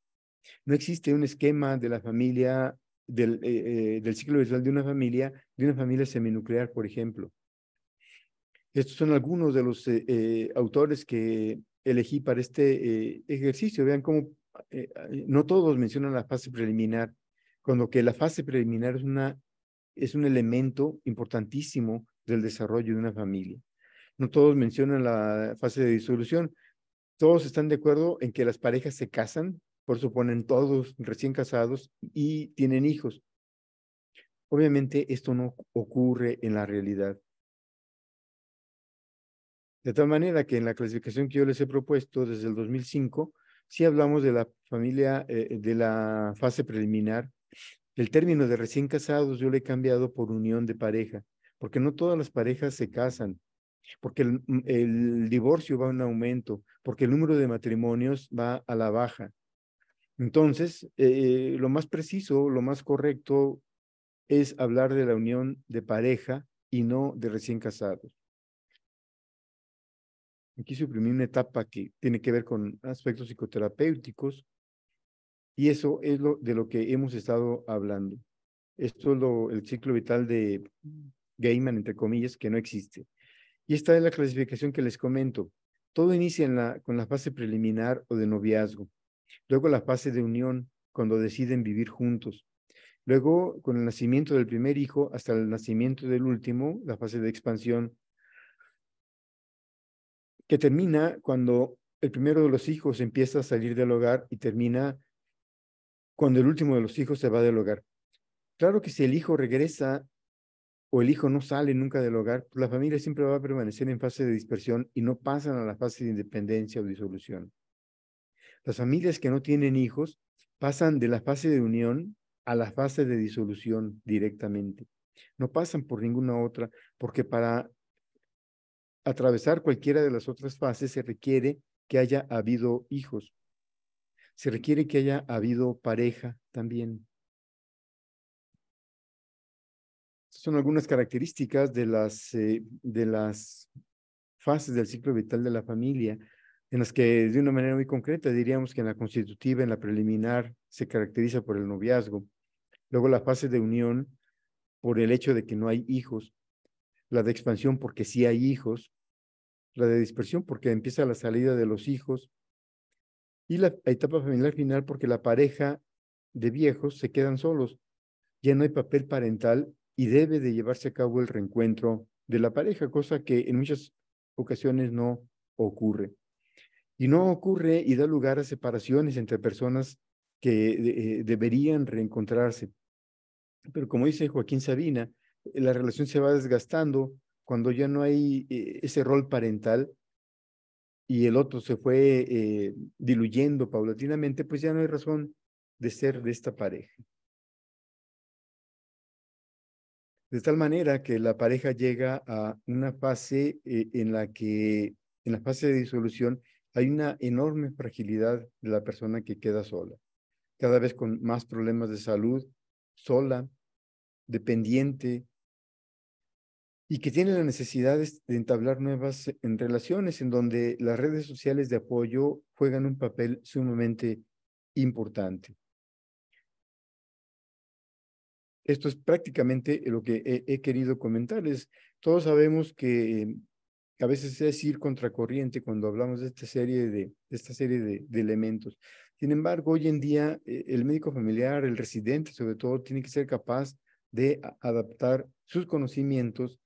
No existe un esquema de la familia, del ciclo vital de una familia seminuclear, por ejemplo. Estos son algunos de los autores que elegí para este ejercicio. Vean cómo no todos mencionan la fase preliminar, cuando que la fase preliminar es un elemento importantísimo del desarrollo de una familia. No todos mencionan la fase de disolución. Todos están de acuerdo en que las parejas se casan, por eso ponen todos recién casados y tienen hijos. Obviamente esto no ocurre en la realidad. De tal manera que en la clasificación que yo les he propuesto desde el 2005, sí hablamos de la familia, de la fase preliminar. El término de recién casados yo le he cambiado por unión de pareja, porque no todas las parejas se casan, porque el divorcio va en aumento, porque el número de matrimonios va a la baja. Entonces, lo más preciso, lo más correcto es hablar de la unión de pareja y no de recién casados. Aquí suprimí una etapa que tiene que ver con aspectos psicoterapéuticos y eso es de lo que hemos estado hablando. Esto es el ciclo vital de Gaiman, entre comillas, que no existe. Y esta es la clasificación que les comento. Todo inicia con la fase preliminar o de noviazgo. Luego la fase de unión, cuando deciden vivir juntos. Luego, con el nacimiento del primer hijo hasta el nacimiento del último, la fase de expansión. que termina cuando el primero de los hijos empieza a salir del hogar y termina cuando el último de los hijos se va del hogar. Claro que si el hijo regresa o el hijo no sale nunca del hogar, pues la familia siempre va a permanecer en fase de dispersión y no pasan a la fase de independencia o disolución. Las familias que no tienen hijos pasan de la fase de unión a la fase de disolución directamente. No pasan por ninguna otra, porque para atravesar cualquiera de las otras fases se requiere que haya habido hijos, se requiere que haya habido pareja también. Son algunas características de las fases del ciclo vital de la familia, en las que de una manera muy concreta diríamos que en la constitutiva, en la preliminar, se caracteriza por el noviazgo. Luego la fase de unión por el hecho de que no hay hijos, la de expansión porque sí hay hijos, la de dispersión porque empieza la salida de los hijos y la etapa familiar final porque la pareja de viejos se quedan solos, ya no hay papel parental y debe de llevarse a cabo el reencuentro de la pareja, cosa que en muchas ocasiones no ocurre. Y no ocurre y da lugar a separaciones entre personas que deberían reencontrarse. Pero como dice Joaquín Sabina, la relación se va desgastando cuando ya no hay ese rol parental y el otro se fue diluyendo paulatinamente, pues ya no hay razón de ser de esta pareja. De tal manera que la pareja llega a una fase en la que, en la fase de disolución, hay una enorme fragilidad de la persona que queda sola, cada vez con más problemas de salud, sola, dependiente, y que tiene la necesidad de entablar nuevas relaciones en donde las redes sociales de apoyo juegan un papel sumamente importante. Esto es prácticamente lo que he querido comentarles. Todos sabemos que a veces es ir contracorriente cuando hablamos de esta serie de elementos. Sin embargo, hoy en día el médico familiar, el residente sobre todo, tiene que ser capaz de adaptar sus conocimientos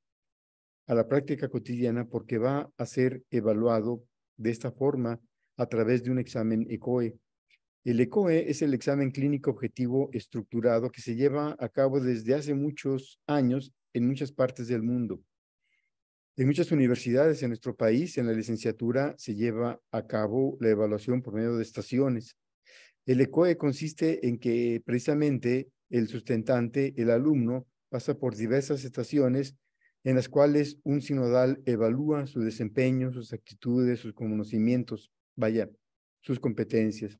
a la práctica cotidiana porque va a ser evaluado de esta forma a través de un examen ECOE. El ECOE es el examen clínico objetivo estructurado que se lleva a cabo desde hace muchos años en muchas partes del mundo. En muchas universidades en nuestro país, en la licenciatura, se lleva a cabo la evaluación por medio de estaciones. El ECOE consiste en que precisamente el sustentante, el alumno, pasa por diversas estaciones en las cuales un sinodal evalúa su desempeño, sus actitudes, sus conocimientos, vaya, sus competencias.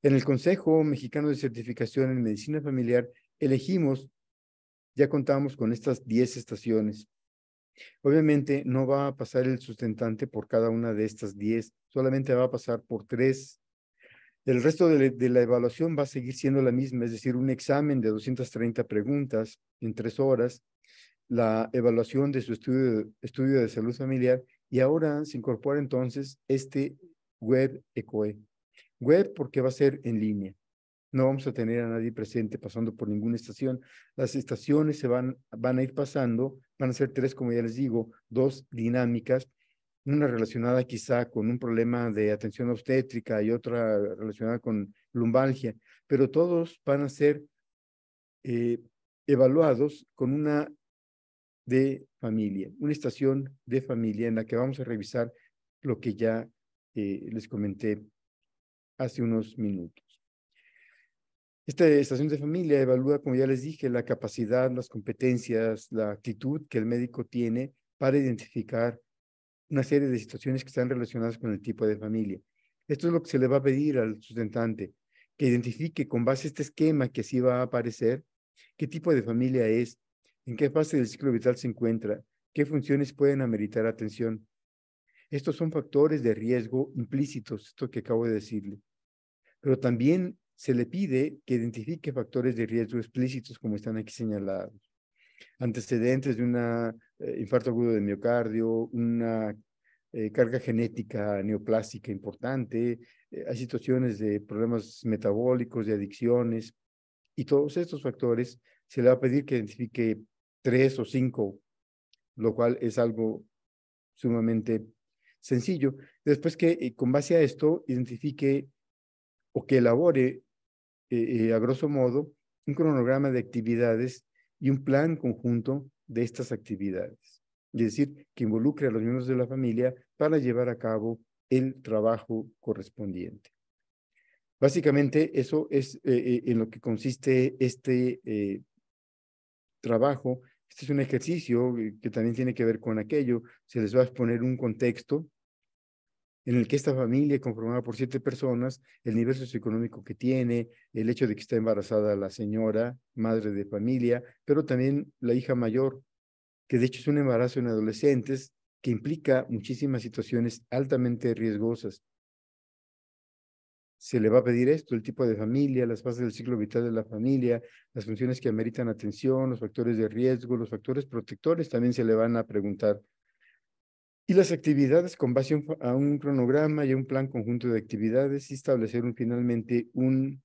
En el Consejo Mexicano de Certificación en Medicina Familiar elegimos, ya contamos con estas 10 estaciones. Obviamente no va a pasar el sustentante por cada una de estas 10, solamente va a pasar por 3. El resto de la evaluación va a seguir siendo la misma, es decir, un examen de 230 preguntas en 3 horas, la evaluación de su estudio de salud familiar y ahora se incorpora entonces este web ECOE. Web porque va a ser en línea. No vamos a tener a nadie presente pasando por ninguna estación. Las estaciones van a ir pasando, van a ser 3, como ya les digo, 2 dinámicas, una relacionada quizá con un problema de atención obstétrica y otra relacionada con lumbalgia, pero todos van a ser evaluados con una de familia, una estación de familia en la que vamos a revisar lo que ya les comenté hace unos minutos. Esta estación de familia evalúa, como ya les dije, la capacidad, las competencias, la actitud que el médico tiene para identificar una serie de situaciones que están relacionadas con el tipo de familia. Esto es lo que se le va a pedir al sustentante, que identifique con base a este esquema que así va a aparecer, qué tipo de familia es, en qué fase del ciclo vital se encuentra, qué funciones pueden ameritar atención. Estos son factores de riesgo implícitos, esto que acabo de decirle. Pero también se le pide que identifique factores de riesgo explícitos como están aquí señalados. Antecedentes de un infarto agudo de miocardio, una carga genética neoplástica importante, hay situaciones de problemas metabólicos, de adicciones, y todos estos factores se le va a pedir que identifique 3 o 5, lo cual es algo sumamente sencillo. Después que con base a esto identifique o que elabore a grosso modo un cronograma de actividades y un plan conjunto de estas actividades. Es decir, que involucre a los miembros de la familia para llevar a cabo el trabajo correspondiente. Básicamente, eso es en lo que consiste este trabajo. Este es un ejercicio que también tiene que ver con aquello. Se les va a exponer un contexto en el que esta familia, conformada por 7 personas, el nivel socioeconómico que tiene, el hecho de que está embarazada la señora, madre de familia, pero también la hija mayor, que de hecho es un embarazo en adolescentes que implica muchísimas situaciones altamente riesgosas. Se le va a pedir esto, el tipo de familia, las fases del ciclo vital de la familia, las funciones que ameritan atención, los factores de riesgo, los factores protectores también se le van a preguntar. Y las actividades con base a un cronograma y a un plan conjunto de actividades y establecer finalmente un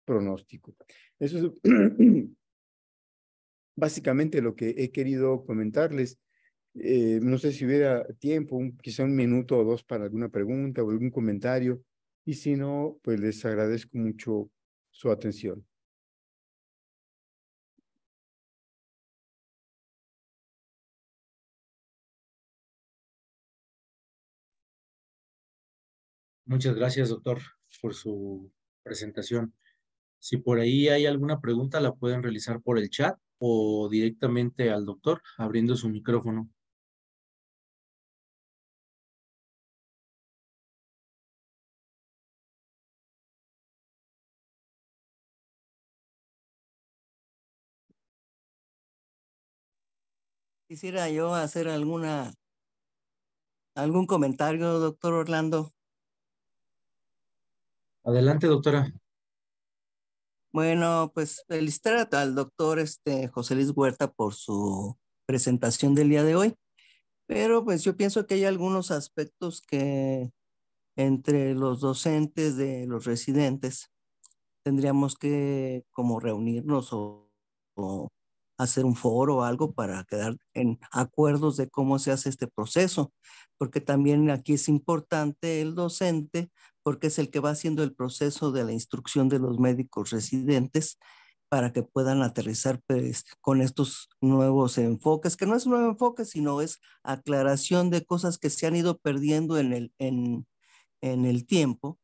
pronóstico. Eso es básicamente lo que he querido comentarles. No sé si hubiera tiempo, quizá un minuto o dos para alguna pregunta o algún comentario. Y si no, pues les agradezco mucho su atención. Muchas gracias, doctor, por su presentación. Si por ahí hay alguna pregunta, la pueden realizar por el chat o directamente al doctor, abriendo su micrófono. Quisiera yo hacer algún comentario, doctor Orlando. Adelante, doctora. Bueno, pues felicitar al doctor José Luis Huerta por su presentación del día de hoy, pero pues yo pienso que hay algunos aspectos que entre los docentes de los residentes tendríamos que como reunirnos o hacer un foro o algo para quedar en acuerdos de cómo se hace este proceso, porque también aquí es importante el docente, porque es el que va haciendo el proceso de la instrucción de los médicos residentes para que puedan aterrizar pues, con estos nuevos enfoques, que no es un nuevo enfoque, sino es aclaración de cosas que se han ido perdiendo en el tiempo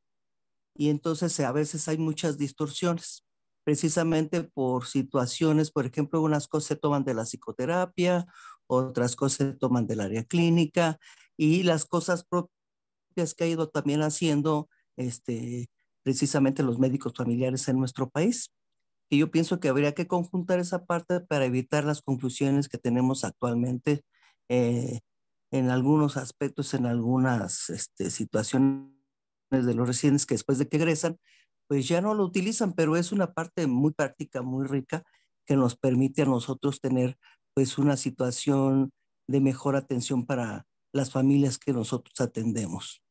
y entonces a veces hay muchas distorsiones, precisamente por situaciones, por ejemplo, unas cosas se toman de la psicoterapia, otras cosas se toman del área clínica y las cosas propias que ha ido también haciendo precisamente los médicos familiares en nuestro país. Y yo pienso que habría que conjuntar esa parte para evitar las confusiones que tenemos actualmente eh, en algunos aspectos, en algunas situaciones de los residentes que después de que egresan, pues ya no lo utilizan, pero es una parte muy práctica, muy rica, que nos permite a nosotros tener pues una situación de mejor atención para las familias que nosotros atendemos.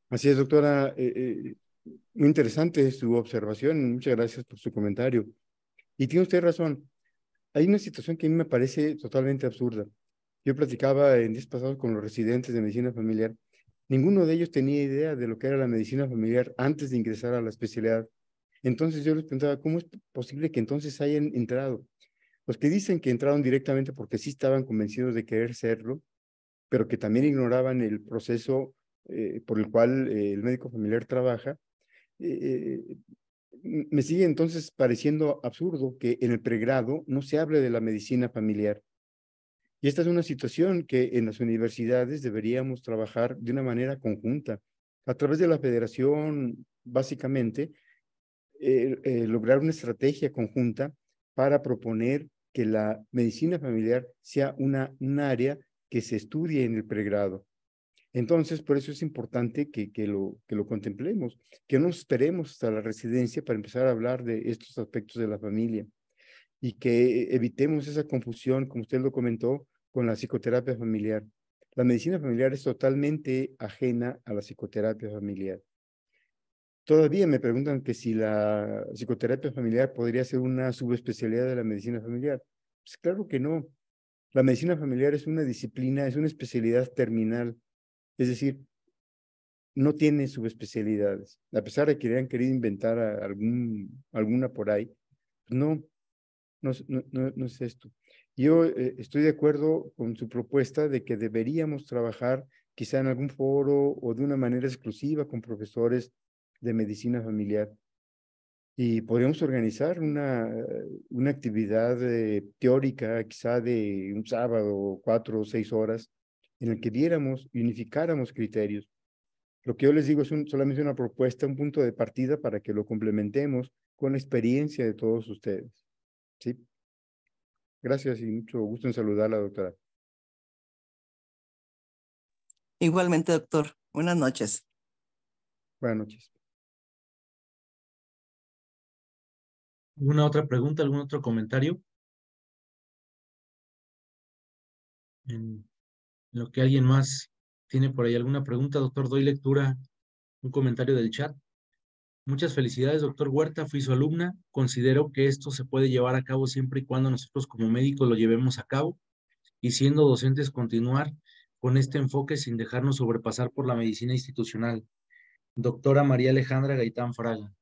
Así es, doctora. Muy interesante su observación. Muchas gracias por su comentario. Y tiene usted razón. Hay una situación que a mí me parece totalmente absurda. Yo platicaba en días pasados con los residentes de medicina familiar. Ninguno de ellos tenía idea de lo que era la medicina familiar antes de ingresar a la especialidad. Entonces yo les preguntaba, ¿cómo es posible que entonces hayan entrado? Los que dicen que entraron directamente porque sí estaban convencidos de querer serlo, pero que también ignoraban el proceso por el cual el médico familiar trabaja, eh, me sigue entonces pareciendo absurdo que en el pregrado no se hable de la medicina familiar. Y esta es una situación que en las universidades deberíamos trabajar de una manera conjunta, a través de la federación, básicamente, lograr una estrategia conjunta para proponer que la medicina familiar sea un área que se estudie en el pregrado. Entonces, por eso es importante que lo contemplemos, que no esperemos hasta la residencia para empezar a hablar de estos aspectos de la familia y que evitemos esa confusión, como usted lo comentó, con la psicoterapia familiar. La medicina familiar es totalmente ajena a la psicoterapia familiar. Todavía me preguntan que si la psicoterapia familiar podría ser una subespecialidad de la medicina familiar. Pues claro que no. La medicina familiar es una disciplina, es una especialidad terminal, es decir, no tiene subespecialidades. A pesar de que hayan querido inventar alguna por ahí, no, no es esto. Yo estoy de acuerdo con su propuesta de que deberíamos trabajar quizá en algún foro o de una manera exclusiva con profesores de medicina familiar. Y podríamos organizar una actividad teórica, quizá de un sábado, 4 o 6 horas, en el que viéramos y unificáramos criterios. Lo que yo les digo es solamente una propuesta, un punto de partida para que lo complementemos con la experiencia de todos ustedes. ¿Sí? Gracias y mucho gusto en saludarla, doctora. Igualmente, doctor. Buenas noches. Buenas noches. ¿Alguna otra pregunta, algún otro comentario? En lo que alguien más tiene por ahí alguna pregunta, doctor, doy lectura, un comentario del chat. Muchas felicidades, doctor Huerta, fui su alumna. Considero que esto se puede llevar a cabo siempre y cuando nosotros como médicos lo llevemos a cabo y siendo docentes continuar con este enfoque sin dejarnos sobrepasar por la medicina institucional. Doctora María Alejandra Gaitán Fraga.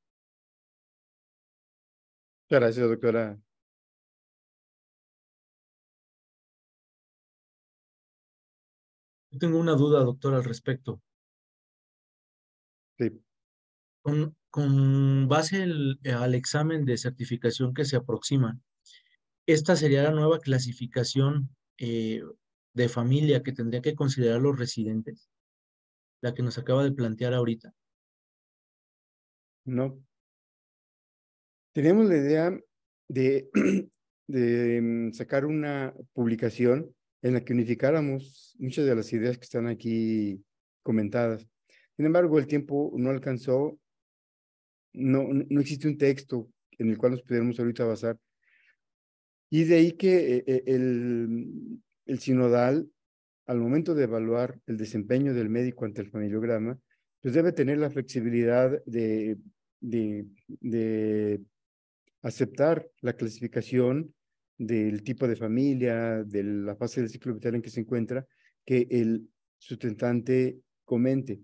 Gracias, doctora. Yo tengo una duda, doctor, al respecto. Sí. Con base al examen de certificación que se aproxima, esta sería la nueva clasificación de familia que tendría que considerar los residentes, la que nos acaba de plantear ahorita. No. Teníamos la idea de, sacar una publicación en la que unificáramos muchas de las ideas que están aquí comentadas. Sin embargo, el tiempo no alcanzó, no existe un texto en el cual nos pudiéramos ahorita basar. Y de ahí que el sinodal, al momento de evaluar el desempeño del médico ante el familiograma, pues debe tener la flexibilidad de aceptar la clasificación del tipo de familia, de la fase del ciclo vital en que se encuentra, que el sustentante comente.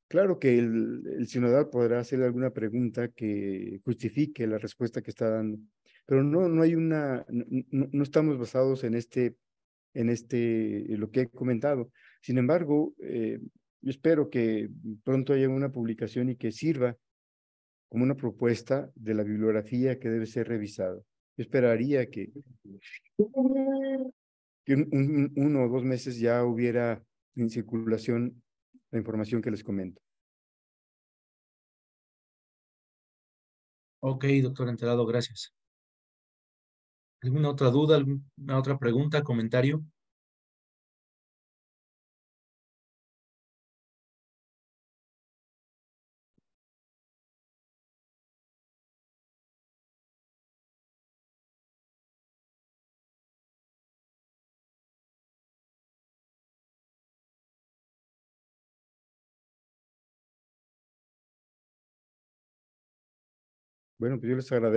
Claro que el sinodal podrá hacer alguna pregunta que justifique la respuesta que está dando, pero no hay no estamos basados en lo que he comentado. Sin embargo, yo espero que pronto haya una publicación y que sirva como una propuesta de la bibliografía que debe ser revisada. Yo esperaría que 1 o 2 meses ya hubiera en circulación la información que les comento. Ok, doctor enterado, gracias. ¿Alguna otra duda, alguna otra pregunta, comentario? Bueno, pues yo les agradezco.